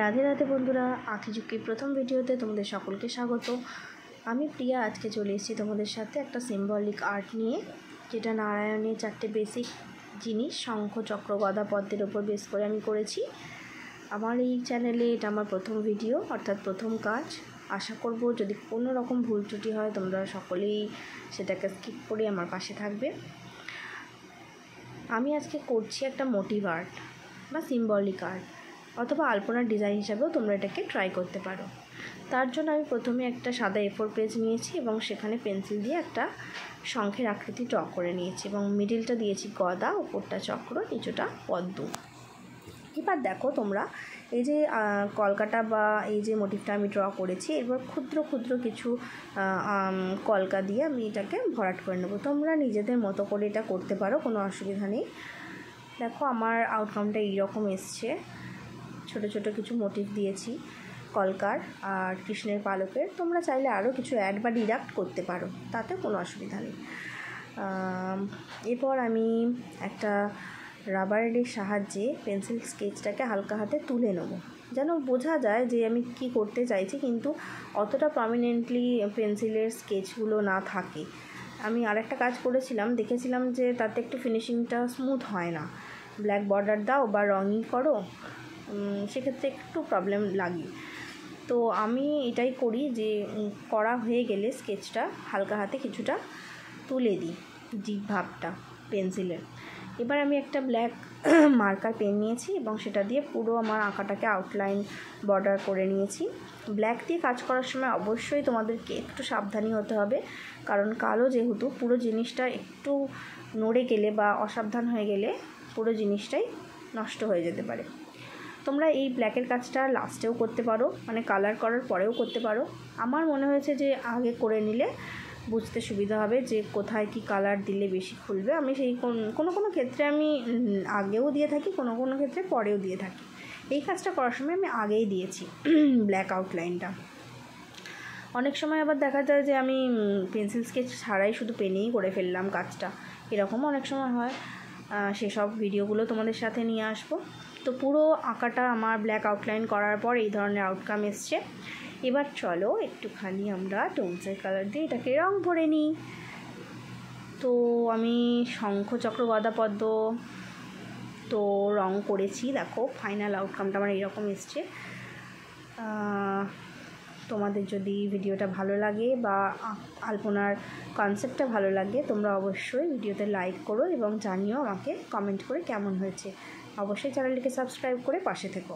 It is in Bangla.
রাধে রাধে বন্ধুরা, আঁকিঝুঁকির প্রথম ভিডিওতে তোমাদের সকলকে স্বাগত। আমি প্রিয়া আজকে চলে এসেছি তোমাদের সাথে একটা সিম্বলিক আর্ট নিয়ে, যেটা নারায়ণের 4টে বেসিক জিনিস শঙ্খ, চক্র, গদা, পদ্মের ওপর বেস করে আমি করেছি। আমার এই চ্যানেলে এটা আমার প্রথম ভিডিও, অর্থাৎ প্রথম কাজ। আশা করব যদি কোনো রকম ভুল ত্রুটি হয় তোমরা সকলেই সেটাকে স্কিপ করে আমার পাশে থাকবে। আমি আজকে করছি একটা মোটিভ আর্ট বা সিম্বলিক আর্ট অথবা আলপনার ডিজাইন হিসাবেও তোমরা এটাকে ট্রাই করতে পারো। তার জন্য আমি প্রথমে একটা সাদা A4 পেজ নিয়েছি এবং সেখানে পেন্সিল দিয়ে একটা শঙ্খের আকৃতি ড্র করে নিয়েছি এবং মিডিলটা দিয়েছি গদা, উপরটা চক্র, নিচুটা পদ্ম। এবার দেখো তোমরা এই যে কলকাটা বা এই যে মোটিভটা আমি ড্র করেছি, এবার ক্ষুদ্র ক্ষুদ্র কিছু কলকা দিয়ে আমি এটাকে ভরাট করে নেবো। তোমরা নিজেদের মতো করে এটা করতে পারো, কোনো অসুবিধা নেই। দেখো আমার আউটকামটা এইরকম এসছে। ছোট ছোট কিছু মোটিভ দিয়েছি কলকার আর কৃষ্ণের পালকের। তোমরা চাইলে আরও কিছু অ্যাড বা ডিডাক্ট করতে পারো, তাতে কোনো অসুবিধা নেই। এরপর আমি একটা রাবারের সাহায্যে পেন্সিল স্কেচটাকে হালকা হাতে তুলে নেব, যেন বোঝা যায় যে আমি কি করতে চাইছি, কিন্তু অতটা প্রমিনেন্টলি পেন্সিলের স্কেচগুলো না থাকে। আমি আরেকটা কাজ করেছিলাম, দেখেছিলাম যে তাতে একটু ফিনিশিংটা স্মুথ হয় না। ব্ল্যাক বর্ডার দাও বা রঙই করো, সেক্ষেত্রে একটু প্রবলেম লাগে। তো আমি এটাই করি যে করা হয়ে গেলে স্কেচটা হালকা হাতে কিছুটা তুলে দিই, ডিপ ভাবটা পেন্সিলের। এবার আমি একটা ব্ল্যাক মার্কার পেন নিয়েছি এবং সেটা দিয়ে পুরো আমার আঁকাটাকে আউটলাইন বর্ডার করে নিয়েছি। ব্ল্যাক দিয়ে কাজ করার সময় অবশ্যই তোমাদেরকে একটু সাবধানী হতে হবে, কারণ কালো যেহেতু, পুরো জিনিসটা একটু নড়ে গেলে বা অসাবধান হয়ে গেলে পুরো জিনিসটাই নষ্ট হয়ে যেতে পারে। তোমরা এই ব্ল্যাকের কাজটা লাস্টেও করতে পারো, মানে কালার করার পরেও করতে পারো। আমার মনে হয়েছে যে আগে করে নিলে বুঝতে সুবিধা হবে যে কোথায় কি কালার দিলে বেশি খুলবে। আমি সেই কোনো কোনো ক্ষেত্রে আমি আগেও দিয়ে থাকি, কোনো কোনো ক্ষেত্রে পরেও দিয়ে থাকি। এই কাজটা করার সময় আমি আগেই দিয়েছি ব্ল্যাক আউটলাইনটা। অনেক সময় আবার দেখা যায় যে আমি পেন্সিল স্কেচ ছাড়াই শুধু পেনেই করে ফেললাম কাজটা, এরকমও অনেক সময় হয়। সেসব ভিডিওগুলো তোমাদের সাথে নিয়ে আসবো। তো পুরো আঁকাটা আমার ব্ল্যাক আউটলাইন করার পর এই ধরনের আউটকাম এসছে। এবার চলো একটুখানি আমরা টোনসের কালার দিয়ে এটাকে রং ভরে নিই। তো আমি শঙ্খ, চক্র, গদা, পদ্ম তো রং করেছি। দেখো ফাইনাল আউটকামটা আমার এইরকম এসছে। তোমাদের যদি ভিডিওটা ভালো লাগে বা আলপনার কনসেপ্টটা ভালো লাগে, তোমরা অবশ্যই ভিডিওতে লাইক করো এবং জানিও আমাকে কমেন্ট করে কেমন হয়েছে। অবশ্যই চ্যানেলটিকে সাবস্ক্রাইব করে পাশে থেকো।